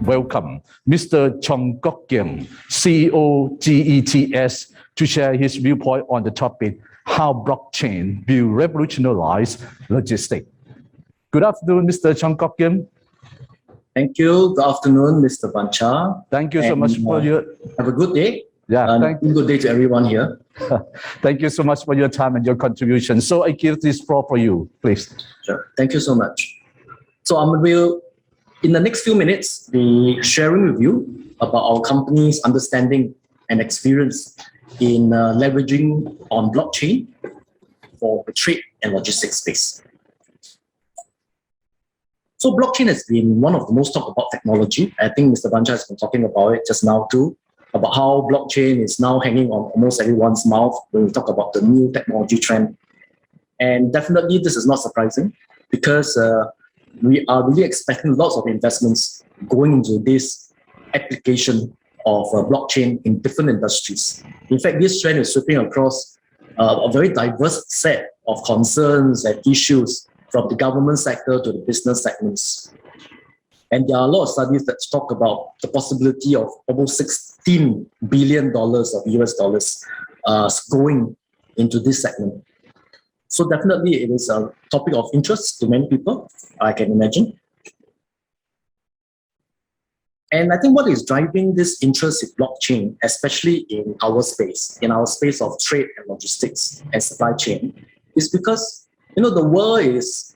welcome Mr. Chong, CEO GETS, to share his viewpoint on the topic, how blockchain will revolutionize logistics. Good afternoon, Mr. Chong. Thank you. Good afternoon, Mr. Bancha. Thank you so much for your... Have a good day. Yeah, good day to everyone here. Thank you so much for your time and your contribution. So I give this floor for you, please. Sure. Thank you so much. So I will, in the next few minutes, be sharing with you about our company's understanding and experience in leveraging on blockchain for the trade and logistics space. So blockchain has been one of the most talked about technology. I think Mr. Bancha has been talking about it just now too, about how blockchain is now hanging on almost everyone's mouth when we talk about the new technology trend. And definitely this is not surprising because we are really expecting lots of investments going into this application of blockchain in different industries. In fact, this trend is sweeping across a very diverse set of concerns and issues from the government sector to the business segments. And there are a lot of studies that talk about the possibility of almost $16 billion of US dollars going into this segment. So definitely it is a topic of interest to many people, I can imagine. And I think what is driving this interest in blockchain, especially in our space of trade and logistics and supply chain, is because the world is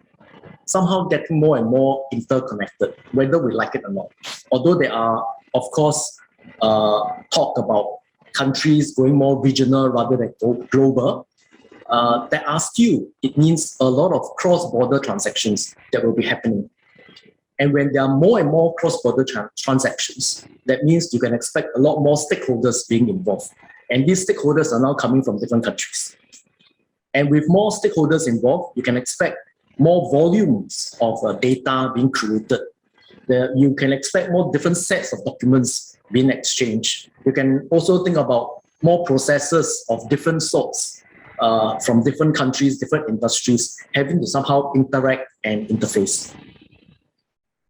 somehow getting more and more interconnected, whether we like it or not. Although there are, of course, talk about countries going more regional rather than global, there are still, it means a lot of cross-border transactions that will be happening. And when there are more and more cross-border transactions, that means you can expect a lot more stakeholders being involved. And these stakeholders are now coming from different countries. And with more stakeholders involved, you can expect more volumes of data being created. You can expect more different sets of documents being exchanged. You can also think about more processes of different sorts from different countries, different industries, having to somehow interact and interface.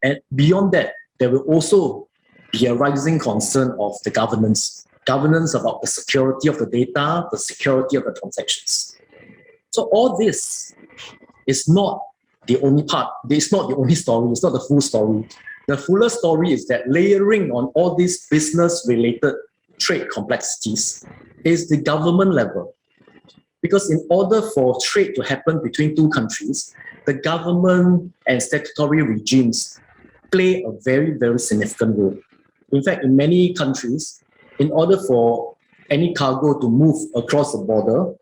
And beyond that, there will also be a rising concern of the governance about the security of the data, the security of the transactions. So all this is not the only part. It's not the only story. It's not the full story. The fuller story is that layering on all these business-related trade complexities is the government level. Because in order for trade to happen between two countries, the government and statutory regimes play a very, very significant role. In fact, in many countries, in order for any cargo to move across the border,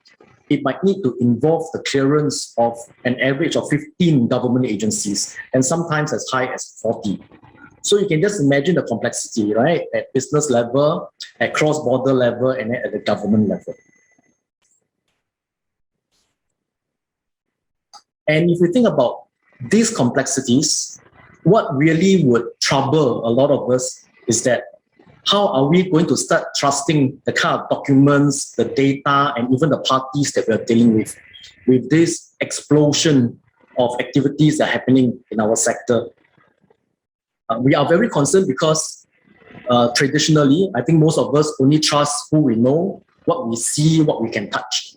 it might need to involve the clearance of an average of 15 government agencies, and sometimes as high as 40. So you can just imagine the complexity, right? At business level, at cross-border level, and at the government level. And if you think about these complexities, what really would trouble a lot of us is that how are we going to start trusting the kind of documents, the data, and even the parties that we're dealing with this explosion of activities that are happening in our sector? We are very concerned because traditionally, I think most of us only trust who we know, what we see, what we can touch.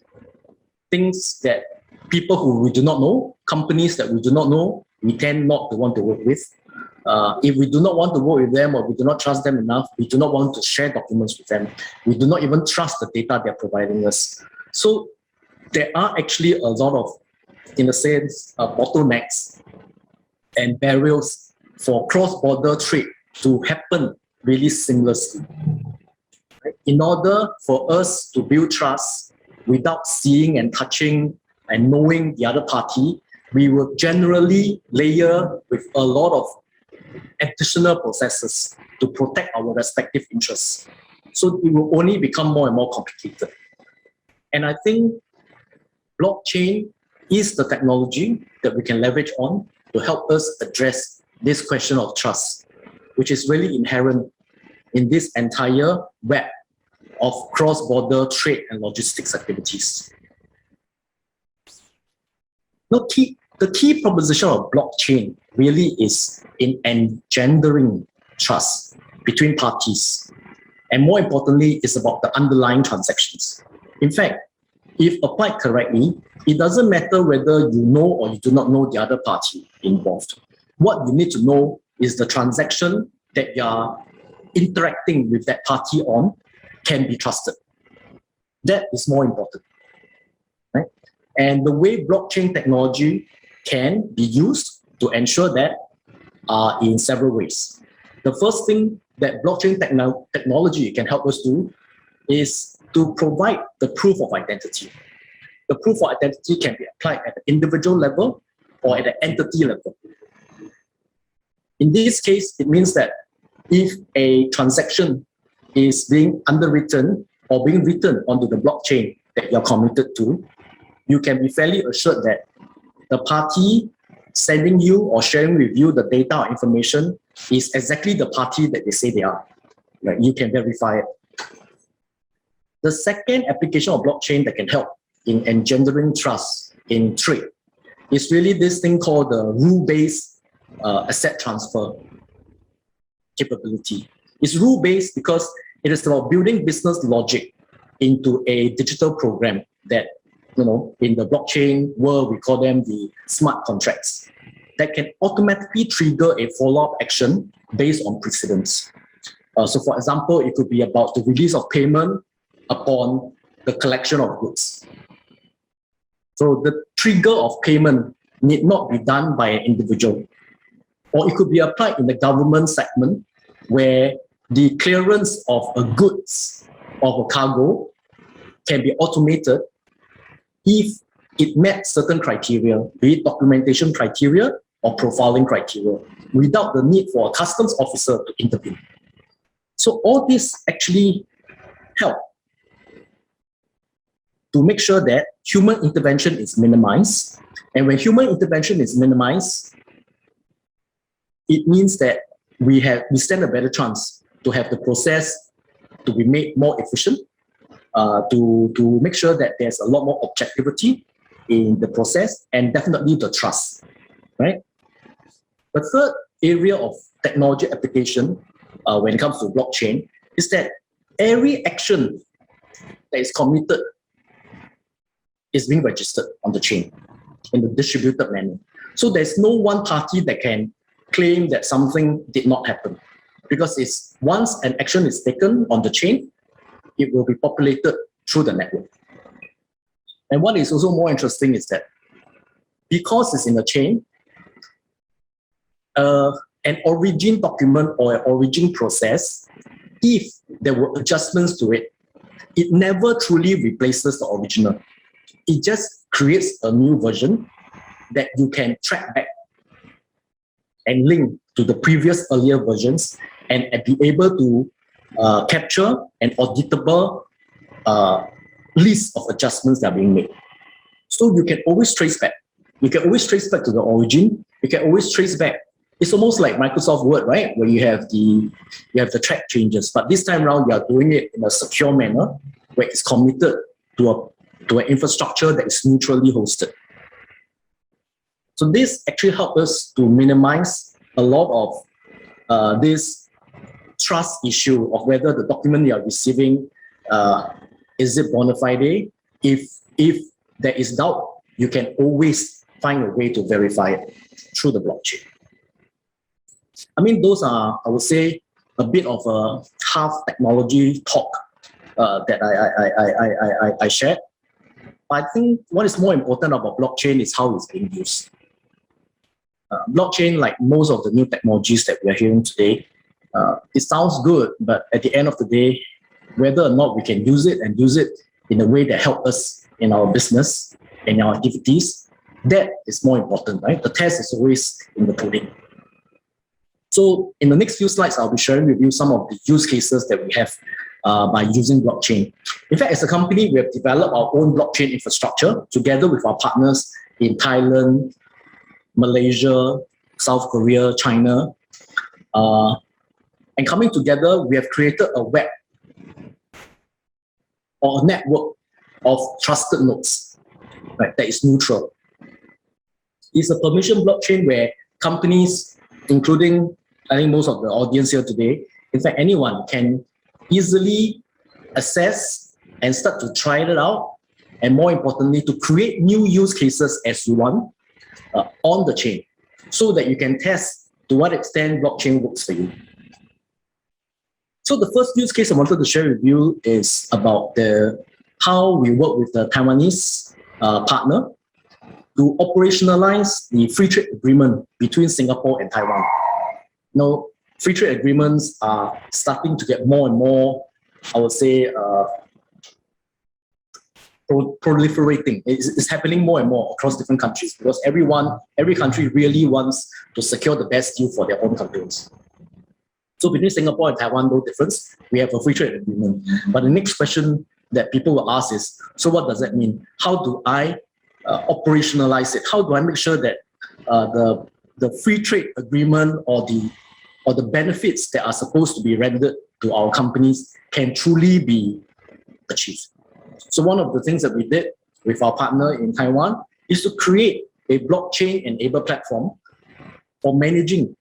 Things that people who we do not know, companies that we do not know, we tend not to want to work with. If we do not want to work with them or we do not trust them enough, we do not want to share documents with them. We do not even trust the data they're providing us. So there are actually a lot of, in a sense, bottlenecks and barriers for cross-border trade to happen really seamlessly. In order for us to build trust without seeing and touching and knowing the other party, we will generally layer with a lot of additional processes to protect our respective interests. So it will only become more and more complicated. And I think blockchain is the technology that we can leverage on to help us address this question of trust, which is really inherent in this entire web of cross-border trade and logistics activities. The key proposition of blockchain really is in engendering trust between parties. And more importantly, it's about the underlying transactions. In fact, if applied correctly, it doesn't matter whether you know or you do not know the other party involved. What you need to know is the transaction that you are interacting with that party on can be trusted. That is more important, right? And the way blockchain technology can be used to ensure that are in several ways. The first thing that blockchain technology can help us do is to provide the proof of identity. The proof of identity can be applied at the individual level or at the entity level. In this case, it means that if a transaction is being underwritten or being written onto the blockchain that you're committed to, you can be fairly assured that the party sending you or sharing with you the data or information is exactly the party that they say they are. Right? You can verify it. The second application of blockchain that can help in engendering trust in trade is really this thing called the rule-based asset transfer capability. It's rule-based because it is about building business logic into a digital program that, in the blockchain world, we call them the smart contracts that can automatically trigger a follow-up action based on precedents. So for example, it could be about the release of payment upon the collection of goods. So the trigger of payment need not be done by an individual. Or it could be applied in the government segment where the clearance of a goods of a cargo can be automated if it met certain criteria, be it documentation criteria or profiling criteria, without the need for a customs officer to intervene. So all this actually help to make sure that human intervention is minimized. And when human intervention is minimized, it means that we stand a better chance to have the process to be made more efficient, to make sure that there's a lot more objectivity in the process, and definitely the trust, right? The third area of technology application when it comes to blockchain is that every action that is committed is being registered on the chain in the distributed manner. So there's no one party that can claim that something did not happen, because it's once an action is taken on the chain, it will be populated through the network. And what is also more interesting is that because it's in the chain, an origin document or an origin process, if there were adjustments to it, it never truly replaces the original. It just creates a new version that you can track back and link to the previous earlier versions and be able to capture an auditable list of adjustments that are being made. So you can always trace back. You can always trace back to the origin. You can always trace back. It's almost like Microsoft Word, right? Where you have the track changes, but this time around you are doing it in a secure manner where it's committed to an infrastructure that is neutrally hosted. So this actually helps us to minimize a lot of this trust issue of whether the document you are receiving is it bona fide. If there is doubt, you can always find a way to verify it through the blockchain. I mean, those are, I would say, a bit of a half technology talk that I shared. But I think what is more important about blockchain is how it's being used. Blockchain, like most of the new technologies that we are hearing today, it sounds good, but at the end of the day, whether or not we can use it and use it in a way that helps us in our business, in our activities, that is more important, right? The test is always in the pudding. So in the next few slides, I'll be sharing with you some of the use cases that we have by using blockchain. In fact, as a company, we have developed our own blockchain infrastructure together with our partners in Thailand, Malaysia, South Korea, China. And coming together, we have created a web or a network of trusted nodes, right, that is neutral. It's a permission blockchain where companies, including I think most of the audience here today, in fact, anyone can easily assess and start to try it out, and more importantly, to create new use cases as you want on the chain, so that you can test to what extent blockchain works for you. So the first use case I wanted to share with you is about how we work with the Taiwanese partner to operationalize the free trade agreement between Singapore and Taiwan. Now, free trade agreements are starting to get more and more, I would say, proliferating. It's happening more and more across different countries because every country really wants to secure the best deal for their own companies. So between Singapore and Taiwan, no difference. We have a free trade agreement. But the next question that people will ask is, so what does that mean? How do I operationalize it? How do I make sure that the free trade agreement or the benefits that are supposed to be rendered to our companies can truly be achieved? So one of the things that we did with our partner in Taiwan is to create a blockchain-enabled platform for managing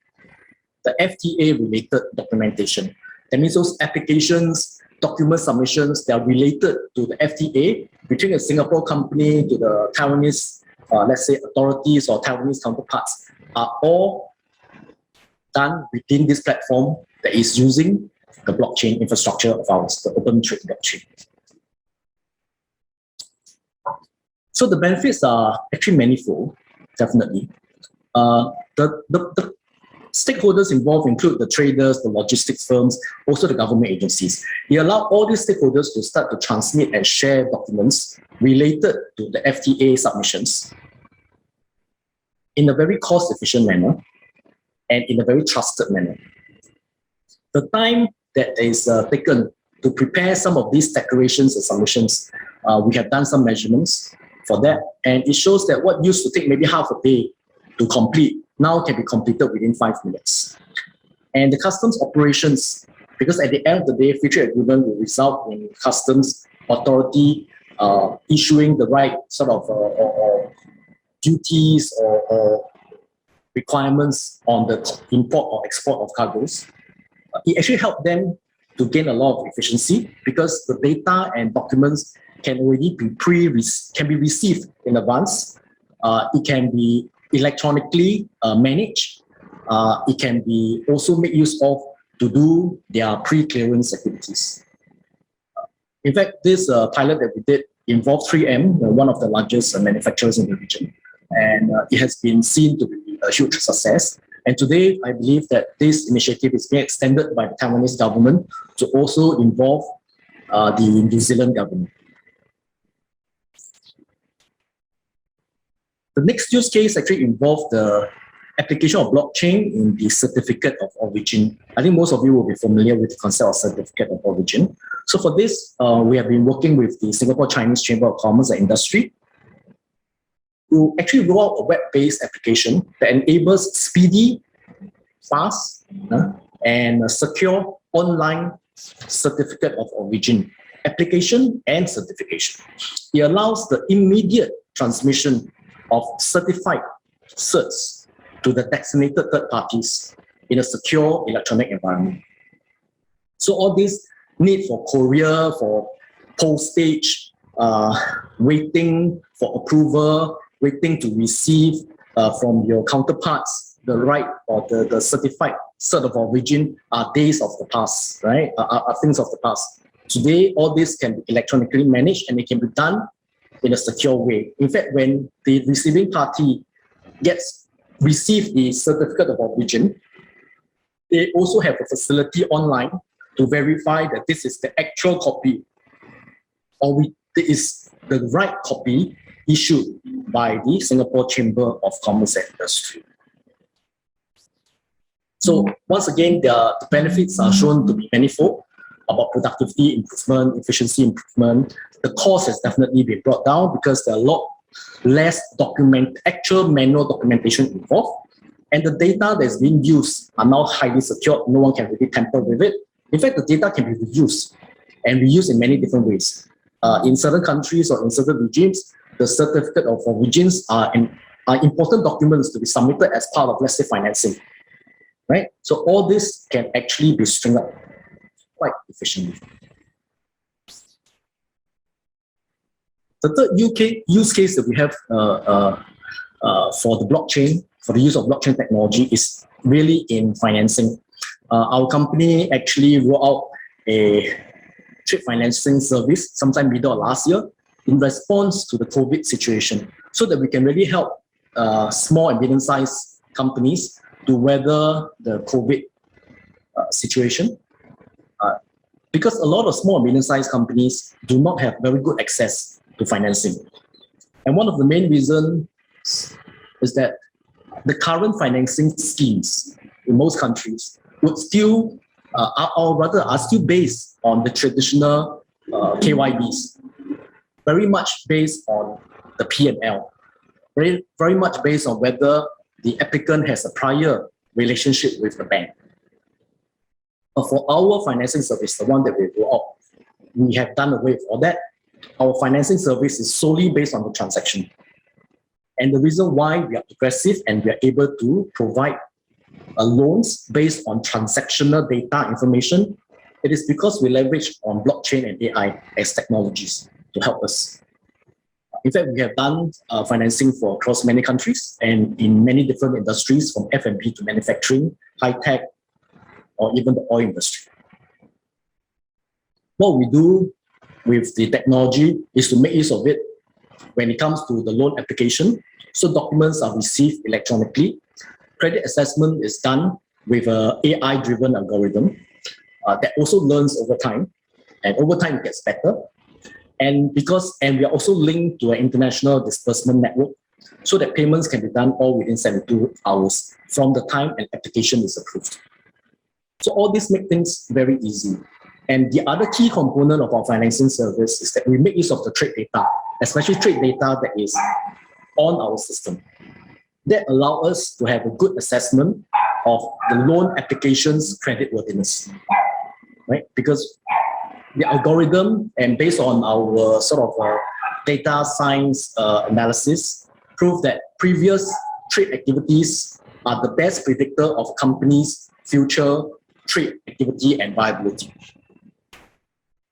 the FTA-related documentation. That means those applications, document submissions that are related to the FTA between a Singapore company to the Taiwanese, let's say, authorities or Taiwanese counterparts are all done within this platform that is using the blockchain infrastructure of ours, the open trade blockchain. So the benefits are actually manifold, definitely. The stakeholders involved include the traders, the logistics firms, also the government agencies. They allow all these stakeholders to start to transmit and share documents related to the FTA submissions in a very cost-efficient manner and in a very trusted manner. The time that is taken to prepare some of these declarations and submissions, we have done some measurements for that, and it shows that what used to take maybe half a day to complete now can be completed within 5 minutes. And the customs operations, because at the end of the day, free trade agreement will result in customs authority issuing the right sort of duties or requirements on the import or export of cargoes. It actually helped them to gain a lot of efficiency because the data and documents can already be received in advance. It can be electronically managed. It can be also made use of to do their pre-clearance activities. In fact, this pilot that we did involved 3M, one of the largest manufacturers in the region, and it has been seen to be a huge success. And today, I believe that this initiative is being extended by the Taiwanese government to also involve the New Zealand government. The next use case actually involved the application of blockchain in the certificate of origin. I think most of you will be familiar with the concept of certificate of origin. So for this, we have been working with the Singapore Chinese Chamber of Commerce and Industry to actually roll out a web-based application that enables speedy, fast, and secure online certificate of origin application and certification. It allows the immediate transmission of certified certs to the designated third parties in a secure electronic environment. So all this need for courier, for postage, waiting for approval, waiting to receive from your counterparts the right or the certified cert of origin are days of the past, right? Are things of the past. Today, all this can be electronically managed and it can be done in a secure way. In fact, when the receiving party receive the certificate of origin, they also have a facility online to verify that this is the actual copy or it is the right copy issued by the Singapore Chamber of Commerce and Industry. So once again, the benefits are shown to be manifold about productivity improvement, efficiency improvement. The cost has definitely been brought down because there are a lot less actual manual documentation involved. And the data that's being used are now highly secured. No one can really tamper with it. In fact, the data can be reused and reused in many different ways. In certain countries or in certain regimes, the certificate of origins are important documents to be submitted as part of, let's say, financing. right? So all this can actually be stringed up quite efficiently. The third use case that we have for the blockchain, for the use of blockchain technology, is really in financing. Our company actually rolled out a trade financing service sometime middle of last year in response to the COVID situation, so that we can really help small and medium-sized companies to weather the COVID situation. Because a lot of small and medium-sized companies do not have very good access to financing. And one of the main reasons is that the current financing schemes in most countries would still, are still based on the traditional KYBs, very much based on the P&L, very much based on whether the applicant has a prior relationship with the bank. But for our financing service, the one that we roll out, we have done away with all that. Our financing service is solely based on the transaction. And the reason why we are aggressive and we are able to provide loans based on transactional data information, it is because we leverage on blockchain and AI as technologies to help us. In fact, we have done financing for across many countries and in many different industries, from F&B to manufacturing, high-tech, or even the oil industry. What we do with the technology is to make use of it when it comes to the loan application. So documents are received electronically. Credit assessment is done with an AI-driven algorithm that also learns over time, and over time it gets better. And we are also linked to an international disbursement network, so that payments can be done all within 72 hours from the time an application is approved. So all this makes things very easy. And the other key component of our financing service is that we make use of the trade data, especially trade data that is on our system. That allows us to have a good assessment of the loan application's creditworthiness, right? Because the algorithm, and based on our sort of data science analysis, prove that previous trade activities are the best predictor of companies' future trade activity and viability.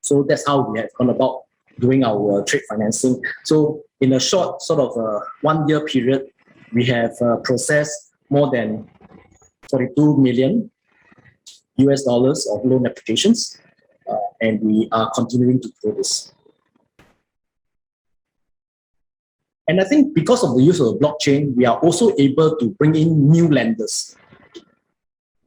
So that's how we have gone about doing our trade financing. So in a short sort of 1 year period, we have processed more than 42 million US dollars of loan applications, and we are continuing to grow this. And I think because of the use of the blockchain, we are also able to bring in new lenders,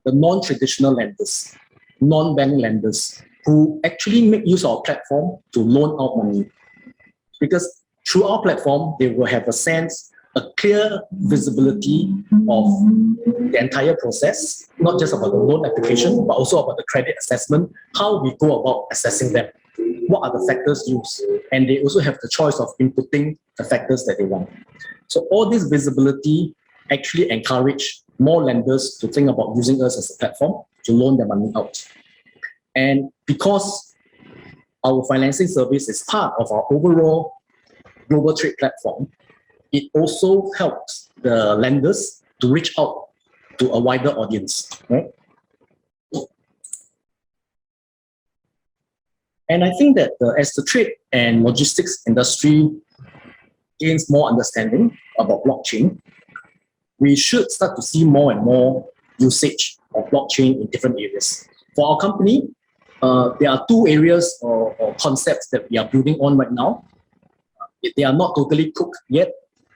the non-traditional lenders, non-bank lenders, who actually make use of our platform to loan out money. Because through our platform, they will have a clear visibility of the entire process, not just about the loan application, but also about the credit assessment, how we go about assessing them, what are the factors used, and they also have the choice of inputting the factors that they want. So all this visibility actually encourage more lenders to think about using us as a platform to loan their money out. And because our financing service is part of our overall global trade platform, it also helps the lenders to reach out to a wider audience, right? And I think that as the trade and logistics industry gains more understanding about blockchain, we should start to see more and more usage of blockchain in different areas. For our company, there are 2 areas or concepts that we are building on right now. They are not totally cooked yet,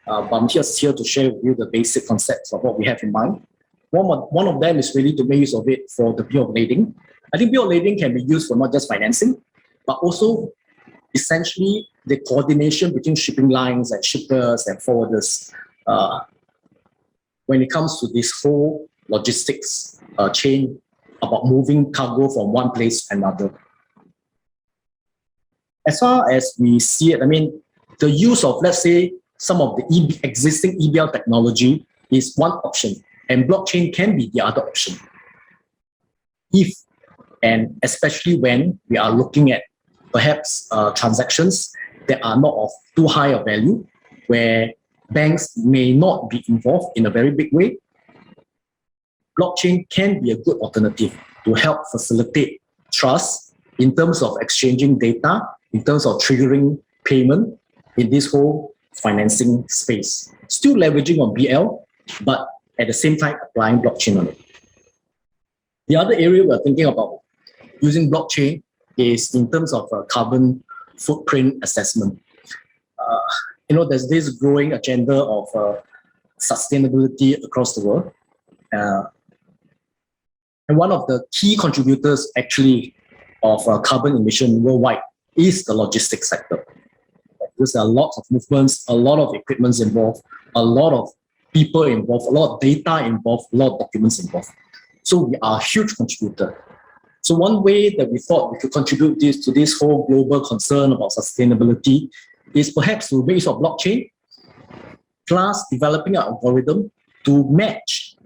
but I'm just here to share with you the basic concepts of what we have in mind. One of them is really to make use of it for the bill of lading. I think bill of lading can be used for not just financing, but also essentially the coordination between shipping lines and shippers and forwarders when it comes to this whole logistics chain about moving cargo from one place to another. As far as we see it, I mean, the use of, let's say, some of the existing EBL technology is one option, and blockchain can be the other option. If, and especially when we are looking at perhaps transactions that are not of too high a value, where banks may not be involved in a very big way, blockchain can be a good alternative to help facilitate trust in terms of exchanging data, in terms of triggering payment in this whole financing space. Still leveraging on BL, but at the same time applying blockchain on it. The other area we're thinking about using blockchain is in terms of carbon footprint assessment. There's this growing agenda of sustainability across the world. And one of the key contributors actually of carbon emission worldwide is the logistics sector. Because there are lots of movements, a lot of equipment involved, a lot of people involved, a lot of data involved, a lot of documents involved. So we are a huge contributor. So one way that we thought we could contribute to this whole global concern about sustainability is perhaps to make use of blockchain, plus developing an algorithm to match,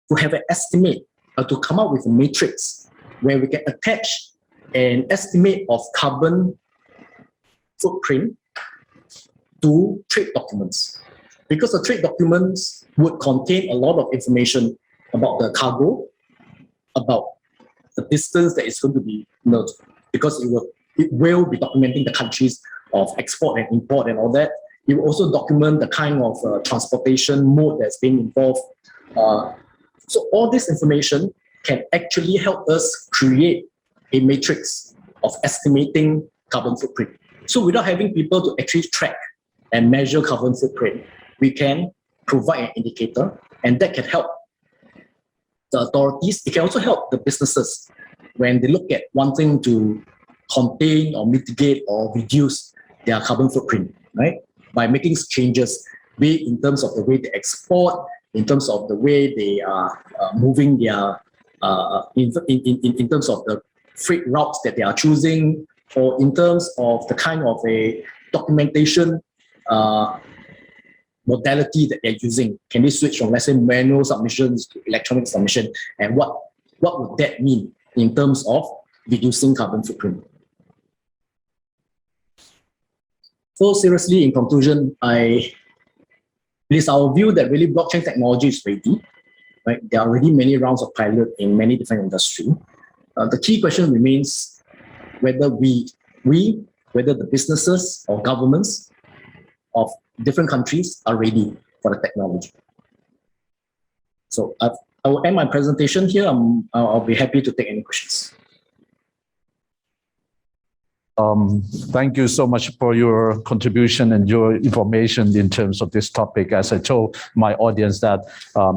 to have an estimate, to come up with a matrix where we can attach an estimate of carbon footprint to trade documents. Because the trade documents would contain a lot of information about the cargo, about the distance that it's going to be, because it will be documenting the countries of export and import and all that. It will also document the kind of transportation mode that's being involved. So all this information can actually help us create a matrix of estimating carbon footprint. So without having people to actually track and measure carbon footprint, we can provide an indicator, and that can help the authorities. It can also help the businesses when they look at wanting to contain or mitigate or reduce their carbon footprint, right? By making changes, be it in terms of the way they export, in terms of the way they are moving their, in terms of the freight routes that they are choosing, or in terms of the kind of a documentation modality that they're using. Can they switch from, let's say, manual submissions to electronic submission? And what would that mean in terms of reducing carbon footprint? So seriously, in conclusion, it is our view that really blockchain technology is ready. Right? There are already many rounds of pilot in many different industries. The key question remains whether whether the businesses or governments of different countries are ready for the technology. So I will end my presentation here. I'll be happy to take any questions. Thank you so much for your contribution and your information in terms of this topic. As I told my audience that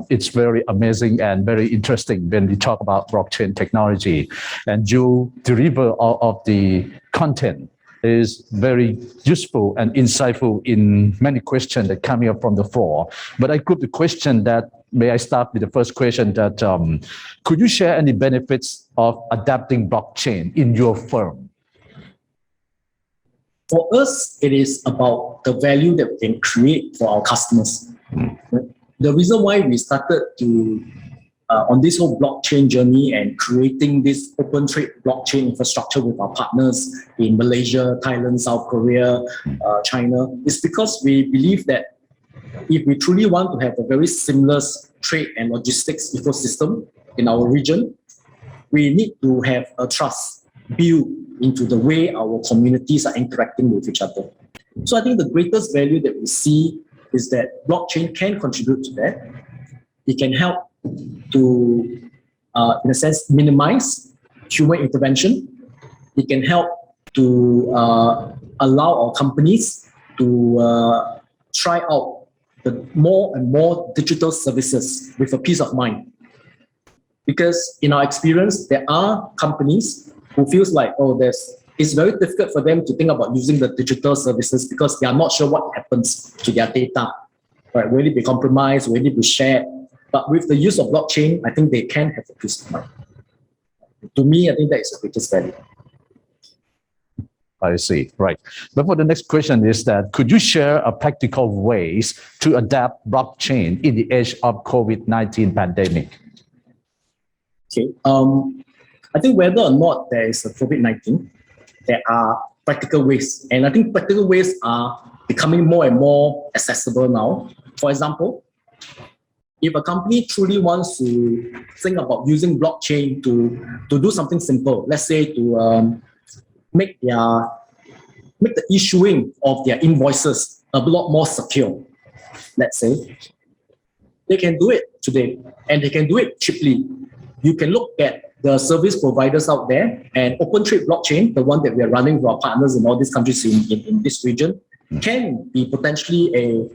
it's very amazing and very interesting when we talk about blockchain technology, and you deliver all of the content is very useful and insightful in many questions that come up from the floor. But I group the question that, may I start with the first question that, could you share any benefits of adapting blockchain in your firm? For us, it is about the value that we can create for our customers. The reason why we started to on this whole blockchain journey and creating this open trade blockchain infrastructure with our partners in Malaysia, Thailand, South Korea, China, is because we believe that if we truly want to have a very seamless trade and logistics ecosystem in our region, we need to have a trust built into the way our communities are interacting with each other. So I think the greatest value that we see is that blockchain can contribute to that. It can help to, in a sense, minimize human intervention. It can help to allow our companies to try out the more and more digital services with a peace of mind. Because in our experience, there are companies who feels like, it's very difficult for them to think about using the digital services because they are not sure what happens to their data. Right? Will it be compromised? Will it be shared? But with the use of blockchain, I think they can have a peace of mind. To me, I think that is the greatest value. I see, right. But for the next question is that, could you share a practical ways to adapt blockchain in the age of COVID-19 pandemic? Okay, I think whether or not there is a COVID-19, there are practical ways. And I think practical ways are becoming more and more accessible now. For example, if a company truly wants to think about using blockchain to do something simple, let's say to make the issuing of their invoices a lot more secure, let's say, they can do it today, and they can do it cheaply. You can look at the service providers out there, and Open Trade Blockchain, the one that we are running with our partners in all these countries in this region, can be potentially a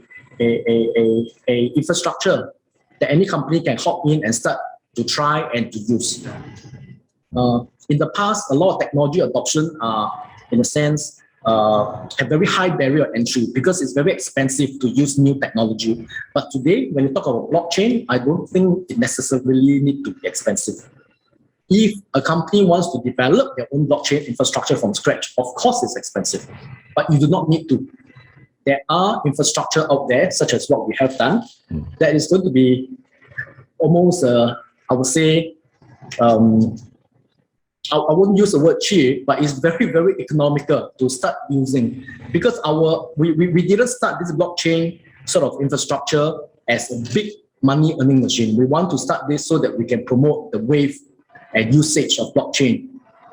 infrastructure that any company can hop in and start to try and to use. In the past, a lot of technology adoption in a sense, have very high barrier of entry because it's very expensive to use new technology. But today, when you talk about blockchain, I don't think it necessarily need to be expensive. If a company wants to develop their own blockchain infrastructure from scratch, of course it's expensive, but you do not need to. There are infrastructure out there, such as what we have done, that is going to be almost, I would say, I won't use the word cheap, but it's very, very economical to start using, because we didn't start this blockchain sort of infrastructure as a big money earning machine. We want to start this so that we can promote the wave and usage of blockchain,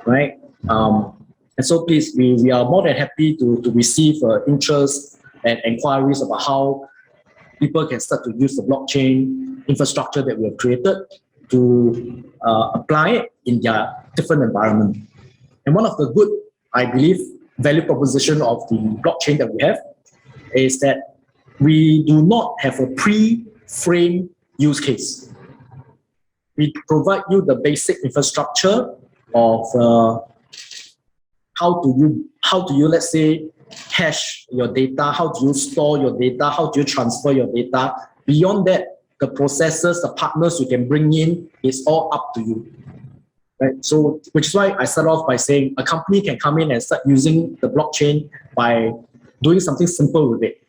right? And so please, we are more than happy to receive interest and inquiries about how people can start to use the blockchain infrastructure that we have created to apply it in their different environment. And one of the good, I believe, value proposition of the blockchain that we have is that we do not have a pre-framed use case. We provide you the basic infrastructure of how do you, let's say, hash your data, how do you store your data, how do you transfer your data. Beyond that, the processes, the partners you can bring in is all up to you. Right? So, which is why I start off by saying a company can come in and start using the blockchain by doing something simple with it.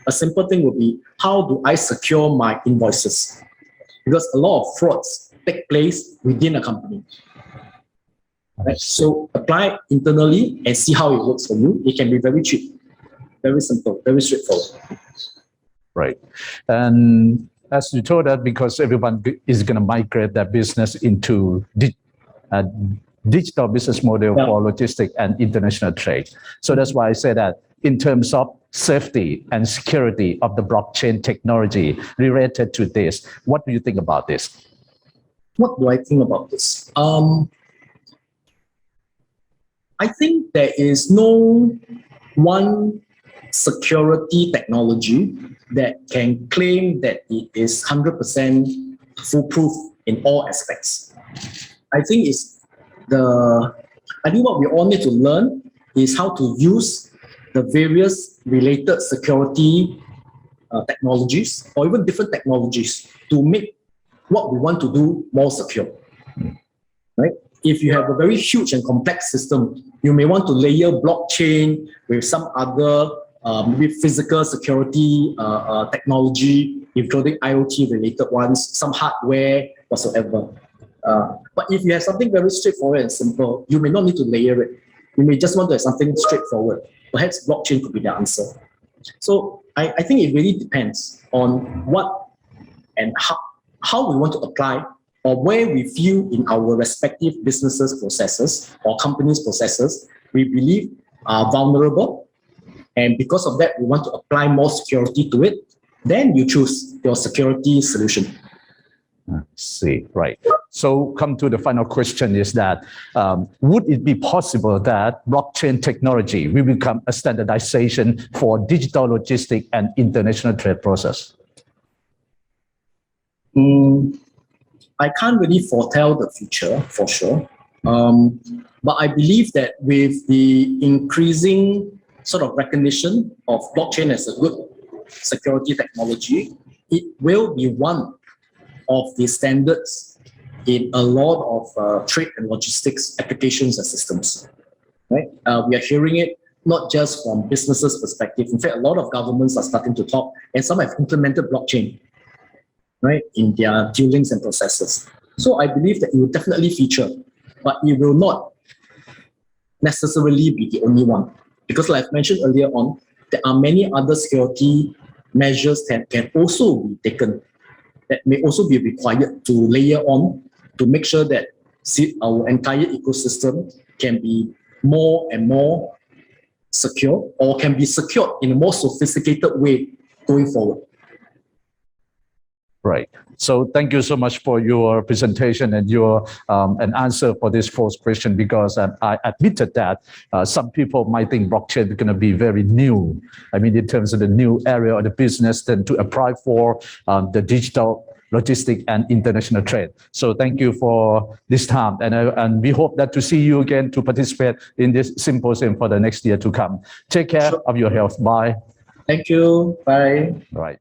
A simple thing would be, how do I secure my invoices? Because a lot of frauds take place within a company. Right? So apply internally and see how it works for you. It can be very cheap, very simple, very straightforward. Right. And as you told that, because everyone is going to migrate their business into digital business model for logistics and international trade. So that's why I say that in terms of safety and security of the blockchain technology related to this, what do you think about this? What do I think about this? I think there is no one security technology that can claim that it is 100% foolproof in all aspects. I think what we all need to learn is how to use the various related security technologies or even different technologies to make what we want to do more secure. Right? If you have a very huge and complex system, you may want to layer blockchain with some other maybe physical security technology, including IoT related ones, some hardware, whatsoever. But if you have something very straightforward and simple, you may not need to layer it. You may just want to have something straightforward. Perhaps blockchain could be the answer. So I think it really depends on what and how we want to apply, or where we feel in our respective businesses processes or companies processes we believe are vulnerable. And because of that, we want to apply more security to it. Then you choose your security solution. I see, right. So come to the final question is that, would it be possible that blockchain technology will become a standardization for digital logistics and international trade process? I can't really foretell the future for sure. But I believe that with the increasing sort of recognition of blockchain as a good security technology, it will be one of the standards in a lot of trade and logistics applications and systems. Right? We are hearing it not just from businesses' perspective. In fact, a lot of governments are starting to talk, and some have implemented blockchain, right, in their dealings and processes. So I believe that it will definitely feature, but it will not necessarily be the only one. Because like I mentioned earlier on, there are many other security measures that can also be taken that may also be required to layer on to make sure that our entire ecosystem can be more and more secure, or can be secured in a more sophisticated way going forward. Right. So thank you so much for your presentation and your an answer for this first question, because I admitted that some people might think blockchain is going to be very new. I mean, in terms of the new area of the business, then to apply for the digital logistics and international trade. So thank you for this time, and we hope that to see you again to participate in this symposium for the next year to come. Take care of your health. Bye. Thank you. Bye. Right.